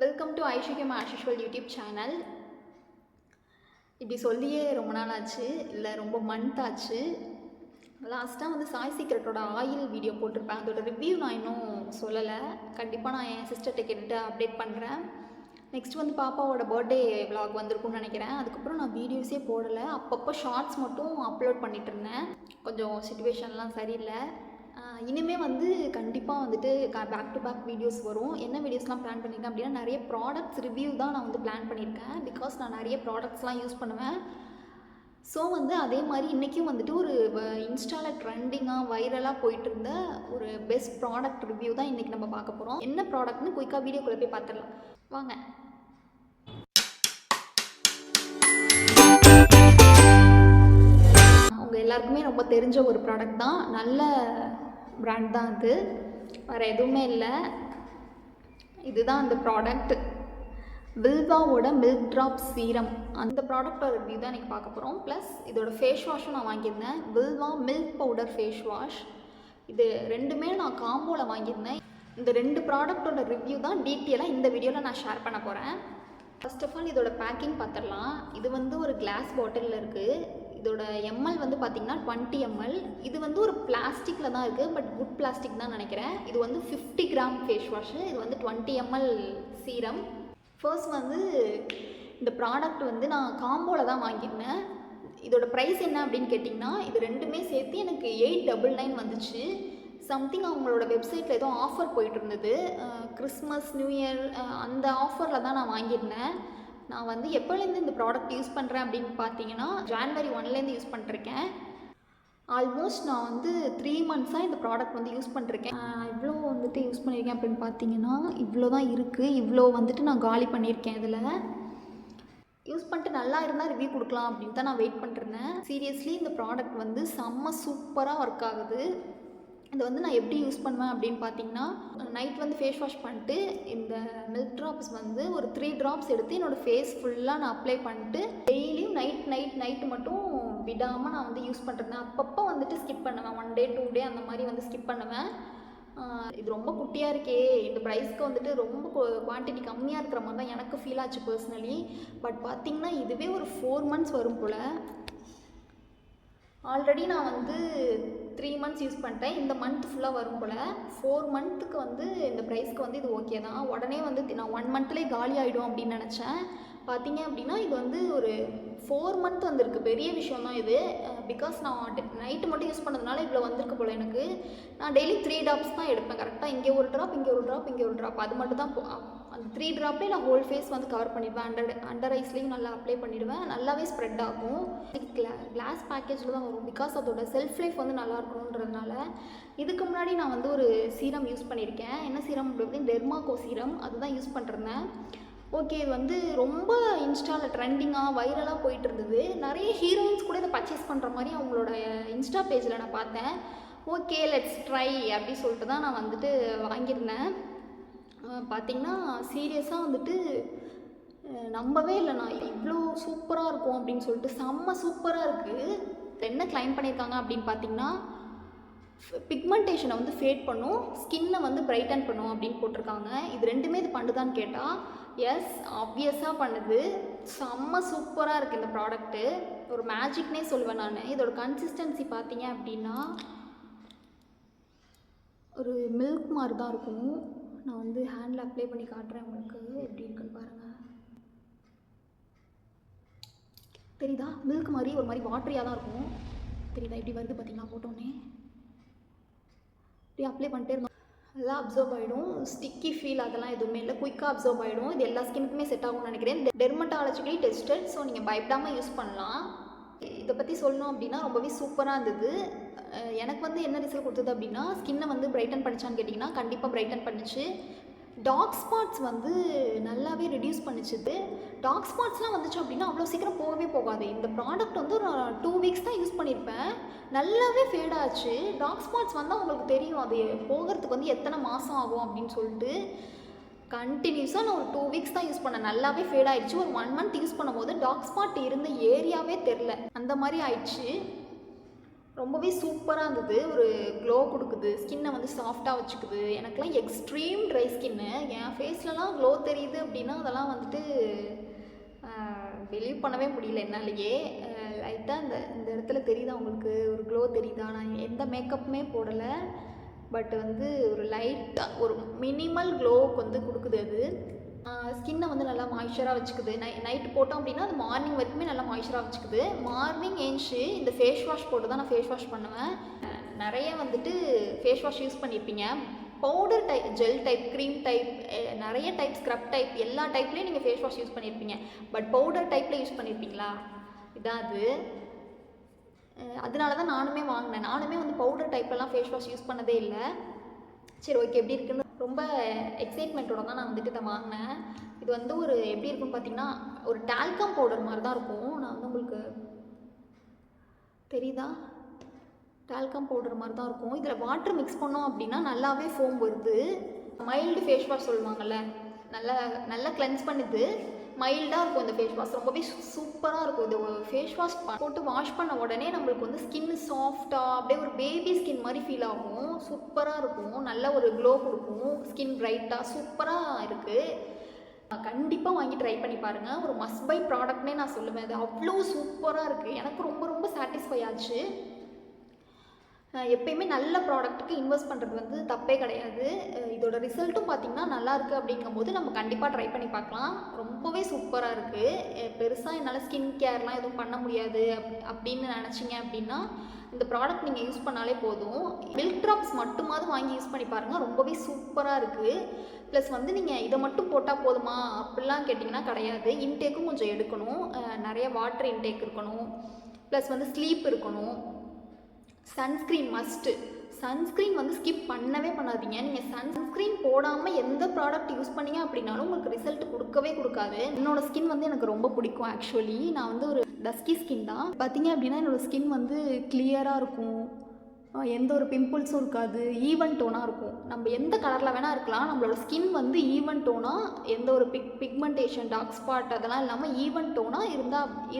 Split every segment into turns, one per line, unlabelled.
Welcome to ஐஷிகம் as usual YouTube channel. இப்படி சொல்லியே ரொம்ப நாள் ஆச்சு, இல்லை ரொம்ப மந்த் ஆச்சு. லாஸ்ட்டாக வந்து சாய் சீக்ரெட்டோட ஆயில் வீடியோ போட்டிருப்பேன். அதோட ரிவ்யூ நான் இன்னும் சொல்லலை. கண்டிப்பாக நான் என் சிஸ்டர்கிட்ட கேட்டுட்டு அப்டேட் பண்ணுறேன். நெக்ஸ்ட் வந்து பாப்பாவோட பர்த்டே விலாக் வந்திருக்கும்னு நினைக்கிறேன். அதுக்கப்புறம் நான் வீடியோஸே போடலை. அப்பப்போ ஷார்ட்ஸ் மட்டும் அப்லோட் பண்ணிகிட்டு இருந்தேன். கொஞ்சம் சிச்சுவேஷன்லாம் சரியில்லை. இனிமேல் வந்து கண்டிப்பாக வந்துட்டு பேக் டு பேக் வீடியோஸ் வரும். என்ன வீடியோஸ்லாம் பிளான் பண்ணியிருக்கேன் அப்படின்னா, நிறைய ப்ராடக்ட்ஸ் ரிவ்யூ தான் நான் வந்து பிளான் பண்ணியிருக்கேன். பிகாஸ் நான் நிறைய ப்ராடக்ட்ஸ்லாம் யூஸ் பண்ணுவேன். ஸோ வந்து அதே மாதிரி இன்றைக்கும் வந்துட்டு ஒரு இன்ஸ்டாவில் ட்ரெண்டிங்காக வைரலாக போயிட்டு இருந்த ஒரு பெஸ்ட் ப்ராடக்ட் ரிவ்யூ தான் இன்றைக்கி நம்ம பார்க்க போகிறோம். என்ன ப்ராடக்ட்னு குயிக்காக வீடியோக்குள்ளே போய் பார்த்துடலாம் வாங்க. உங்கள் எல்லாருக்குமே ரொம்ப தெரிஞ்ச ஒரு ப்ராடக்ட் தான். நல்ல பிராண்ட் தான் அது, வேறு எதுவுமே இல்லை. இதுதான் அந்த ப்ராடக்ட், வில்வாவோட மில்க் ட்ராப் சீரம். அந்த ப்ராடக்டோட ரிவ்யூ தான் இன்றைக்கி பார்க்க போகிறோம். ப்ளஸ் இதோட ஃபேஸ் வாஷும் நான் வாங்கியிருந்தேன், Vilva milk powder face wash. இது ரெண்டுமே நான் காம்போவில் வாங்கியிருந்தேன். இந்த ரெண்டு ப்ராடக்டோட ரிவ்யூ தான் டீட்டெயிலாக இந்த வீடியோவில் நான் ஷேர் பண்ண போகிறேன். ஃபர்ஸ்ட் ஆஃப் ஆல் இதோட பேக்கிங் பார்த்துடலாம். இது வந்து ஒரு கிளாஸ் பாட்டிலில் இருக்குது. இதோட எம்எல் வந்து பார்த்திங்கன்னா 20 ml. இது வந்து ஒரு பிளாஸ்டிக்கில் தான் இருக்குது, பட் குட் பிளாஸ்டிக் தான் நினைக்கிறேன். இது வந்து 50 கிராம் ஃபேஸ் வாஷு. இது வந்து 20 ml சீரம். ஃபர்ஸ்ட் வந்து இந்த ப்ராடக்ட் வந்து நான் காம்போவில் தான் வாங்கியிருந்தேன். இதோட ப்ரைஸ் என்ன அப்படின்னு கேட்டிங்கன்னா, இது ரெண்டுமே சேர்த்து எனக்கு 899 வந்துச்சு. சம்திங் அவங்களோட வெப்சைட்டில் ஏதோ ஆஃபர் போயிட்டு இருந்தது, கிறிஸ்மஸ் நியூ இயர் அந்த ஆஃபரில் தான் நான் வாங்கியிருந்தேன். நான் வந்து எப்போலேருந்து இந்த ப்ராடக்ட் யூஸ் பண்ணுறேன் அப்படின்னு பார்த்தீங்கன்னா, January 1 யூஸ் பண்ணிருக்கேன். ஆல்மோஸ்ட் நான் வந்து 3 months இந்த ப்ராடக்ட் வந்து யூஸ் பண்ணிருக்கேன். இவ்வளோ வந்துட்டு யூஸ் பண்ணியிருக்கேன் அப்படின்னு பார்த்தீங்கன்னா, இவ்வளோ தான் இருக்குது. இவ்வளோ வந்துட்டு நான் காலி பண்ணியிருக்கேன். இதில் யூஸ் பண்ணிட்டு நல்லா இருந்தால் ரிவ்யூ கொடுக்கலாம் அப்படின்னு தான் நான் வெயிட் பண்ணிருந்தேன். சீரியஸ்லி இந்த ப்ராடக்ட் வந்து செம்ம சூப்பராக ஒர்க் ஆகுது. இது வந்து நான் எப்படி யூஸ் பண்ணுவேன் அப்படின்னு பார்த்தீங்கன்னா, நைட் வந்து ஃபேஸ் வாஷ் பண்ணிட்டு இந்த மில்க் ட்ராப்ஸ் வந்து ஒரு 3 drops எடுத்து என்னோடய ஃபேஸ் ஃபுல்லாக நான் அப்ளை பண்ணிட்டு டெய்லியும் நைட்டு மட்டும் விடாமல் நான் வந்து யூஸ் பண்ணுறேன். அப்பப்போ வந்துட்டு ஸ்கிப் பண்ணுவேன், 1 day 2 day அந்த மாதிரி வந்து ஸ்கிப் பண்ணுவேன். இது ரொம்ப குட்டியாக இருக்கே, இந்த ப்ரைஸ்க்கு வந்துட்டு ரொம்ப குவான்டிட்டி கம்மியாக இருக்கிற மாதிரி தான் எனக்கு ஃபீல் ஆச்சு பர்சனலி. பட் பார்த்திங்கன்னா இதுவே ஒரு 4 months வரும் போல். ஆல்ரெடி நான் வந்து 3 months யூஸ் பண்ணிட்டேன். இந்த மந்த் ஃபுல்லாக வரும் போல். 4 monthக்கு வந்து இந்த ப்ரைஸ்க்கு வந்து இது ஓகே தான். உடனே வந்து நான் 1 monthலேயே காலி ஆகிடும் அப்படின்னு நினச்சேன். பார்த்தீங்க அப்படின்னா இது வந்து ஒரு 4 month வந்திருக்கு. பெரிய விஷயம் தான் இது. பிகாஸ் நான் நைட்டு மட்டும் யூஸ் பண்ணதுனால இவ்வளோ வந்திருக்கு போல் எனக்கு. நான் டெய்லி 3 drops தான் எடுப்பேன் கரெக்டாக. இங்கே ஒரு ட்ராப், இங்கே ஒரு ட்ராப், இங்கே ஒரு ட்ராப், அது மட்டும் தான். அந்த 3 dropலேயே நான் ஹோல் ஃபேஸ் வந்து கவர் பண்ணிடுவேன். அண்டர் ஐஸ்லேயும் நல்லா அப்ளை பண்ணிடுவேன். நல்லாவே ஸ்ப்ரெட் ஆகும். கிளாஸ் பேக்கேஜில் தான் வரும். பிகாஸ் அதோட செல்ஃப் லைஃப் வந்து நல்லா இருக்கணுன்றதுனால. இதுக்கு முன்னாடி நான் வந்து ஒரு சீரம் யூஸ் பண்ணியிருக்கேன். என்ன சீரம் அப்படின்னு, டெர்மாகோ சீரம். அதுதான் யூஸ் பண்ணிருந்தேன். ஓகே, இது வந்து ரொம்ப இன்ஸ்டாவில் ட்ரெண்டிங்காக வைரலாக போயிட்டு இருந்தது. நிறைய ஹீரோயின்ஸ் கூட இதை பர்ச்சேஸ் பண்ணுற மாதிரி அவங்களோட இன்ஸ்டா பேஜில் நான் பார்த்தேன். ஓகே லெட்ஸ் ட்ரை அப்படி சொல்லிட்டு தான் நான் வந்துட்டு வாங்கியிருந்தேன். பார்த்திங்கன்னா சீரியஸாக வந்துட்டு நம்பவே இல்லை நான் இவ்வளோ சூப்பராக இருக்கும் அப்படின்னு சொல்லிட்டு. செம்ம சூப்பராக இருக்குது. என்ன கிளைம் பண்ணியிருக்காங்க அப்படின்னு பார்த்தீங்கன்னா, பிக்மெண்டேஷனை வந்து ஃபேட் பண்ணும், ஸ்கின்னை வந்து பிரைட்டன் பண்ணும் அப்படின்னு போட்டிருக்காங்க. இது ரெண்டுமே இது பண்ணுதான்னு கேட்டால் எஸ், ஆப்வியஸாக பண்ணுது. செம்ம சூப்பராக இருக்குது இந்த ப்ராடக்ட்டு. ஒரு மேஜிக்னே சொல்லுவேன் நான். இதோட கன்சிஸ்டன்சி பார்த்தீங்க அப்படின்னா ஒரு மில்க் மாதிரி தான் இருக்கும். நான் வந்து ஹேண்டில் அப்ளை பண்ணி காட்டுறேன் உங்களுக்கு எப்படி இருக்குன்னு பாருங்கள். தெரியுதா? மில்க் மாதிரி ஒரு மாதிரி வாட்டரியாக தான் இருக்கும். தெரியுதா எப்படி வருது பார்த்தீங்களா? போட்டோன்னே இப்படி அப்ளை பண்ணிட்டே இருந்தோம், நல்லா அப்சர்வ் ஆகிடும். ஸ்டிக்கி ஃபீல் அதெல்லாம் எதுவுமே இல்லை, குயிக்காக அப்சர்வ் ஆகிடும். இது எல்லா ஸ்கின்னுக்குமே செட் ஆகும்னு நினைக்கிறேன். Dermatologically tested. ஸோ நீங்கள் பயப்படாமல் யூஸ் பண்ணலாம். இதை பற்றி சொல்லணும் அப்படின்னா ரொம்பவே சூப்பராக இருந்தது. எனக்கு வந்து என்ன ரிசல்ட் கொடுத்தது அப்படின்னா, ஸ்கின்னை வந்து பிரைட்டன் பண்ணிச்சான்னு கேட்டிங்கன்னா கண்டிப்பாக பிரைட்டன் பண்ணிச்சு. டார்க் ஸ்பாட்ஸ் வந்து நல்லாவே ரெடியூஸ் பண்ணிச்சுது. டார்க் ஸ்பாட்ஸ்லாம் வந்துச்சு அப்படின்னா அவ்வளோ சீக்கிரம் போகவே போகாது. இந்த ப்ராடக்ட் வந்து ஒரு 2 weeks தான் யூஸ் பண்ணியிருப்பேன், நல்லாவே ஃபேட் ஆச்சு. டார்க் ஸ்பாட்ஸ் வந்தால் உங்களுக்கு தெரியும் அது போகிறதுக்கு வந்து எத்தனை மாதம் ஆகும் அப்படின்னு சொல்லிட்டு. கண்டினியூஸாக நான் ஒரு 2 weeks தான் யூஸ் பண்ணேன், நல்லாவே ஃபேட் ஆகிடுச்சு. ஒரு 1 month யூஸ் பண்ணும்போது டார்க் ஸ்பாட் இருந்த ஏரியாவே தெரில, அந்த மாதிரி ஆயிடுச்சு. ரொம்பவே சூப்பராக இருந்தது. ஒரு க்ளோ கொடுக்குது, ஸ்கின்னை வந்து சாஃப்டாக வச்சுக்குது. எனக்குலாம் எக்ஸ்ட்ரீம் ட்ரை ஸ்கின்னு. என் ஃபேஸ்லலாம் க்ளோ தெரியுது அப்படின்னா அதெல்லாம் வந்துட்டு பிலீவ் பண்ணவே முடியல என்னாலேயே. லைட்டாக இந்த இந்த இடத்துல தெரியுதா உங்களுக்கு, ஒரு க்ளோ தெரியுதா? நான் எந்த மேக்கப்புமே போடலை, பட் வந்து ஒரு லைட்டாக ஒரு மினிமல் க்ளோவுக்கு வந்து கொடுக்குது அது. ஸ்கின்னை வந்து நல்லா மாய்ஸ்சராக வச்சுக்குது. நைட்டு போட்டோம் அப்படின்னா அது மார்னிங் வரைக்குமே நல்லா மாய்ஸ்சராக வச்சுக்குது. மார்னிங் ஏஞ்சி இந்த ஃபேஸ் வாஷ் போட்டு தான் நான் ஃபேஸ் வாஷ் பண்ணுவேன். நிறைய வந்துட்டு ஃபேஸ் வாஷ் யூஸ் பண்ணியிருப்பீங்க. Powder type, gel type, cream type, நிறைய டைப், ஸ்க்ரப் டைப், எல்லா டைப்லேயும் நீங்கள் ஃபேஸ் வாஷ் யூஸ் பண்ணியிருப்பீங்க. பட் பவுடர் டைப்பில் யூஸ் பண்ணியிருப்பீங்களா? இதான் அது. அதனால தான் நானுமே வாங்கினேன். நானுமே வந்து பவுடர் டைப்லலாம் ஃபேஸ் வாஷ் யூஸ் பண்ணதே இல்லை. சரி ஓகே, எப்படி இருக்குன்னு ரொம்ப எக்ஸைட்மெண்ட்டோட தான் நான் வந்துட்டு இதை வாங்கினேன். இது வந்து ஒரு எப்படி இருக்குன்னு பார்த்தீங்கன்னா ஒரு டால்கம் பவுடர் மாதிரி தான் இருக்கும். நான் வந்து உங்களுக்கு தெரியுதா, டால்கம் பவுடர் மாதிரி தான் இருக்கும். இதில் வாட்டர் மிக்ஸ் பண்ணோம் அப்படின்னா நல்லாவே ஃபோம் வருது. மைல்டு ஃபேஸ் வாஷ் சொல்லுவாங்கள்ல, நல்லா நல்லா கிளென்ஸ் பண்ணுது. மைல்டாக இருக்கும் இந்த ஃபேஸ் வாஷ், ரொம்பவே சூப்பராக இருக்கும். இது ஃபேஸ் வாஷ் போட்டு வாஷ் பண்ண உடனே நம்மளுக்கு வந்து ஸ்கின் சாஃப்டாக அப்படியே ஒரு பேபி ஸ்கின் மாதிரி ஃபீல் ஆகும். சூப்பராக இருக்கும், நல்ல ஒரு க்ளோ கொடுக்கும், ஸ்கின் பிரைட்டாக சூப்பராக இருக்குது. கண்டிப்பாக வாங்கி ட்ரை பண்ணி பாருங்கள். ஒரு மஸ்ட் பை ப்ராடக்ட்னே நான் சொல்லுவேன். அது அவ்வளோ சூப்பராக இருக்குது. எனக்கு ரொம்ப ரொம்ப சாட்டிஸ்ஃபை ஆச்சு. எப்பயுமே நல்ல ப்ராடக்ட்டுக்கு இன்வெஸ்ட் பண்ணுறது வந்து தப்பே கிடையாது. இதோட ரிசல்ட்டும் பார்த்திங்கன்னா நல்லாயிருக்கு. அப்படிங்கும்போது நம்ம கண்டிப்பாக ட்ரை பண்ணி பார்க்கலாம். ரொம்பவே சூப்பராக இருக்குது. பெருசாக என்னால் ஸ்கின் கேர்லாம் எதுவும் பண்ண முடியாது அப்படின்னு நினச்சிங்க அப்படின்னா இந்த ப்ராடக்ட் நீங்கள் யூஸ் பண்ணாலே போதும். மில்க் ட்ராப்ஸ் மட்டுமாவது வாங்கி யூஸ் பண்ணி பாருங்கள், ரொம்பவே சூப்பராக இருக்குது. ப்ளஸ் வந்து நீங்கள் இதை மட்டும் போட்டால் போதுமா அப்படிலாம் கேட்டிங்கன்னா கிடையாது. இன்டேக்கும் கொஞ்சம் எடுக்கணும். நிறைய வாட்டர் இன்டேக் இருக்கணும். ப்ளஸ் வந்து ஸ்லீப் இருக்கணும். Sunscreen must. சன்ஸ்க்ரீன் வந்து ஸ்கிப் பண்ணவே பண்ணாதீங்க. நீங்கள் சன்ஸ்க்ரீன் போடாமல் எந்த ப்ராடக்ட் யூஸ் பண்ணீங்க அப்படின்னாலும் உங்களுக்கு ரிசல்ட் கொடுக்கவே கொடுக்காது. என்னோடய ஸ்கின் வந்து எனக்கு ரொம்ப பிடிக்கும். ஆக்சுவலி நான் வந்து ஒரு டஸ்கி ஸ்கின் தான். பார்த்தீங்க அப்படின்னா என்னோடய ஸ்கின் வந்து கிளியராக இருக்கும், எந்த ஒரு பிம்பிள்ஸும் இருக்காது, ஈவன் டோனாக இருக்கும். நம்ம எந்த கலரில் வேணால் இருக்கலாம், நம்மளோட ஸ்கின் வந்து ஈவன் டோனாக, எந்த ஒரு பிக்மெண்டேஷன், டார்க் ஸ்பாட் அதெல்லாம் இல்லாமல் ஈவன் டோனாக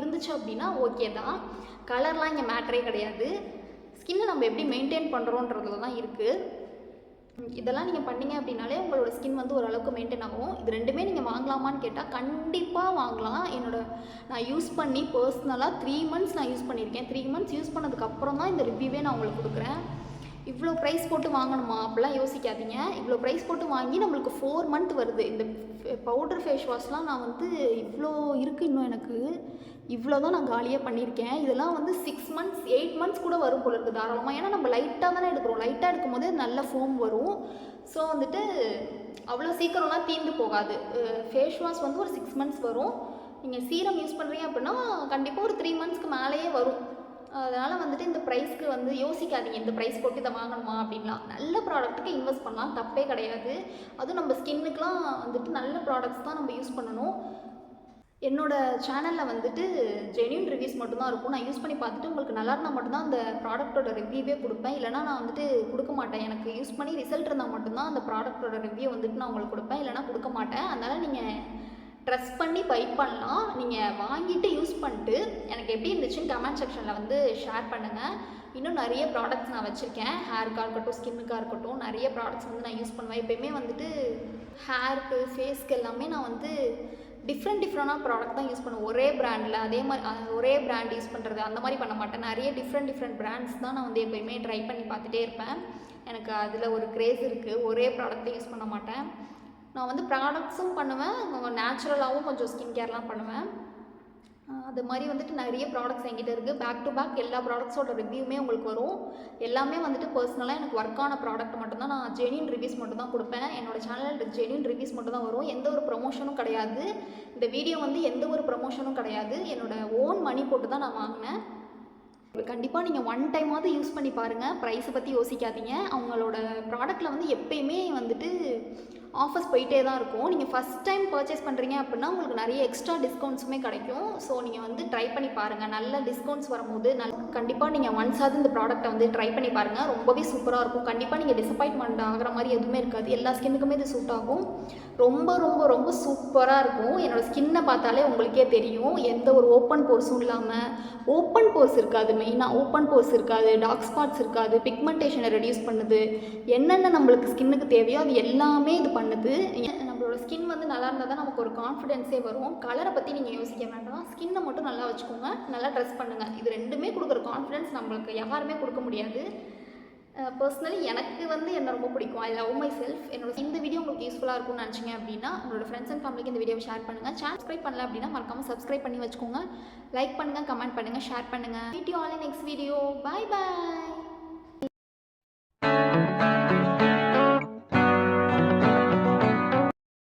இருந்துச்சு அப்படின்னா ஓகே தான். கலர்லாம் இங்கே மேட்டரே கிடையாது. ஸ்கின்னை நம்ம எப்படி மெயின்டைன் பண்ணுறோன்றதுல தான் இருக்குது. இதெல்லாம் நீங்கள் பண்ணிங்க அப்படின்னாலே உங்களோட ஸ்கின் வந்து ஓரளவுக்கு மெயின்டைன் ஆகும். இது ரெண்டுமே நீங்கள் வாங்கலாமான்னு கேட்டால் கண்டிப்பாக வாங்கலாம். நான் யூஸ் பண்ணி பர்சனலாக 3 months நான் யூஸ் பண்ணியிருக்கேன். 3 months யூஸ் பண்ணதுக்கப்புறம் தான் இந்த ரிவ்யூவே நான் உங்களுக்கு கொடுக்குறேன். இவ்வளோ ப்ரைஸ் போட்டு வாங்கணுமா அப்படிலாம் யோசிக்காதீங்க. இவ்வளோ ப்ரைஸ் போட்டு வாங்கி நம்மளுக்கு 4 month வருது. இந்த பவுடர் ஃபேஸ் வாஷ்லாம் நான் வந்து இவ்வளோ இருக்குது, இன்னும் எனக்கு இவ்வளோ தான் நான் காலியாக பண்ணியிருக்கேன். இதெல்லாம் வந்து 6 months 8 months கூட வரும் போல இருக்குது தாராளமாக. ஏன்னா நம்ம லைட்டாக தானே எடுக்கிறோம். லைட்டாக எடுக்கும் போது நல்ல ஃபோம் வரும். ஸோ வந்துட்டு அவ்வளோ சீக்கிரம்லாம் தீர்ந்து போகாது. ஃபேஸ் வாஷ் வந்து ஒரு 6 months வரும். நீங்கள் சீரம் யூஸ் பண்ணுறீங்க அப்படின்னா கண்டிப்பாக ஒரு 3 monthsக்கு மேலேயே வரும். அதனால் வந்துட்டு இந்த ப்ரைஸ்க்கு வந்து யோசிக்காதீங்க, இந்த ப்ரைஸ் போட்டு இதை வாங்கணுமா அப்படின்லாம். நல்ல ப்ராடக்ட்டுக்கு இன்வெஸ்ட் பண்ணலாம், தப்பே கிடையாது. அதுவும் நம்ம ஸ்கின்னுக்கெலாம் வந்துட்டு நல்ல ப்ராடக்ட்ஸ் தான் நம்ம யூஸ் பண்ணணும். என்னோடய சேனலில் வந்துட்டு ஜென்யூன் ரிவ்யூஸ் மட்டும்தான் இருக்கும். நான் யூஸ் பண்ணி பார்த்துட்டு உங்களுக்கு நல்லா இருந்தால் மட்டும்தான் அந்த ப்ராடக்ட்டோட ரிவ்யூவே கொடுப்பேன். இல்லைனா நான் வந்துட்டு கொடுக்க மாட்டேன். எனக்கு யூஸ் பண்ணி ரிசல்ட் இருந்தால் மட்டும்தான் அந்த ப்ராடக்ட்டோட ரிவ்யூ வந்துட்டு நான் உங்களுக்கு கொடுப்பேன், இல்லைனா கொடுக்க மாட்டேன். அதனால் நீங்கள் ட்ரஸ்ட் பண்ணி பை பண்ணலாம். நீங்கள் வாங்கிட்டு யூஸ் பண்ணிட்டு எனக்கு எப்படி இருந்துச்சுன்னு கமெண்ட் செக்ஷனில் வந்து ஷேர் பண்ணுங்கள். இன்னும் நிறைய ப்ராடக்ட்ஸ் நான் வச்சுருக்கேன். ஹேருக்காக இருக்கட்டும், ஸ்கின்னுக்காக இருக்கட்டும், நிறைய ப்ராடக்ட்ஸ் வந்து நான் யூஸ் பண்ணுவேன். எப்போயுமே வந்துட்டு ஹேருக்கு, ஃபேஸ்க்கு எல்லாமே நான் வந்து டிஃப்ரெண்ட்டான ப்ராடக்ட் தான் யூஸ் பண்ணுவேன். ஒரே பிராண்டில் அதே மாதிரி ஒரே பிராண்ட் யூஸ் பண்ணுறது அந்த மாதிரி பண்ண மாட்டேன். நிறைய டிஃப்ரெண்ட் பிராண்ட்ஸ் தான் நான் வந்து எப்போயுமே ட்ரை பண்ணி பார்த்துட்டே இருப்பேன். எனக்கு அதில் ஒரு கிரேஸ் இருக்குது. ஒரே ப்ராடக்ட்டை யூஸ் பண்ண மாட்டேன். நான் வந்து ப்ராடக்ட்ஸும் பண்ணுவேன், நேச்சுரலாகவும் கொஞ்சம் ஸ்கின் கேர்லாம் பண்ணுவேன். அது மாதிரி வந்துட்டு நிறைய ப்ராடக்ட்ஸ் என்கிட்ட இருக்குது. பேக் டு பேக் எல்லா ப்ராடக்ட்ஸோட ரிவ்யூமே உங்களுக்கு வரும். எல்லாமே வந்துட்டு பர்சனலாக எனக்கு ஒர்க்கான ப்ராடக்ட் மட்டும்தான் நான் ஜென்யூன் ரிவ்யூஸ் மட்டும் தான் கொடுப்பேன். என்னோடய சேனலில் ஜென்யூன் ரிவ்யூஸ் மட்டும் தான் வரும். எந்த ஒரு ப்ரொமோஷனும் கிடையாது. இந்த வீடியோ வந்து எந்த ஒரு ப்ரொமோஷனும் கிடையாது. என்னோடய ஓன் மணி போட்டு தான் நான் வாங்கினேன். கண்டிப்பாக நீங்கள் 1 டைமாவது யூஸ் பண்ணி பாருங்கள். ப்ரைஸை பற்றி யோசிக்காதீங்க. அவங்களோட ப்ராடக்ட்டில் வந்து எப்பயுமே வந்துட்டு ஆஃபர்ஸ் போயிட்டே தான் இருக்கும். நீங்கள் ஃபஸ்ட் டைம் பர்ச்சேஸ் பண்ணுறீங்க அப்படின்னா உங்களுக்கு நிறைய எக்ஸ்ட்ரா டிஸ்கவுண்ட்ஸுமே கிடைக்கும். ஸோ நீங்கள் வந்து ட்ரை பண்ணி பாருங்கள். நல்ல டிஸ்கவுண்ட்ஸ் வரும்போது கண்டிப்பாக நீங்கள் ஒன்ஸாவது இந்த ப்ராடக்ட்டை வந்து ட்ரை பண்ணி பாருங்கள். ரொம்பவே சூப்பராக இருக்கும். கண்டிப்பாக நீங்கள் டிசப்பாயின்மெண்ட் ஆகிற மாதிரி எதுவுமே இருக்காது. எல்லா ஸ்கின்னுக்குமே இது சூட் ஆகும். ரொம்ப ரொம்ப ரொம்ப சூப்பராக இருக்கும். என்னோடய ஸ்கின்னை பார்த்தாலே உங்களுக்கே தெரியும். எந்த ஒரு ஓப்பன் போர்ஸும் இல்லாமல், ஓப்பன் போர்ஸ் இருக்காது, மெயினாக ஓப்பன் போர்ஸ் இருக்காது, டார்க் ஸ்பாட்ஸ் இருக்காது, பிக்மெண்டேஷனை ரெடியூஸ் பண்ணுது. என்னென்ன நம்மளுக்கு ஸ்கின்னுக்கு தேவையோ அது எல்லாமே இது பண்ணுது. நம்மளோட ஸ்கின் வந்து நல்லா இருந்தால் தான் நமக்கு ஒரு கான்ஃபிடென்ஸே வரும். கலரை பற்றி நீங்கள் யோசிக்க வேண்டாம். ஸ்கின்னை மட்டும் நல்லா வச்சுக்கோங்க, நல்லா ட்ரெஸ் பண்ணுங்கள். இது ரெண்டுமே கொடுக்குற கான்ஃபிடென்ஸ் நம்மளுக்கு யாருமே கொடுக்க முடியாது. பர்சனலி எனக்கு வந்து என்ன ரொம்ப பிடிக்கும். I love my self. இந்த வீடியோ உங்களுக்கு யூஸ்ஃபுல்லாக இருக்கும்னு நினச்சிங்க அப்படின்னா உங்களோட ஃப்ரெண்ட்ஸ் அண்ட் ஃபேமிலிக்கு இந்த வீடியோவை ஷேர் பண்ணுங்கள். சப்ஸ்கிரைப் பண்ணல அப்படின்னா மறக்காமல் சப்ஸ்கிரைப் பண்ணி வச்சுக்கோங்க. லைக் பண்ணுங்கள், கமெண்ட் பண்ணுங்கள், ஷேர் பண்ணுங்கள். Meet you all in next video. Bye bye.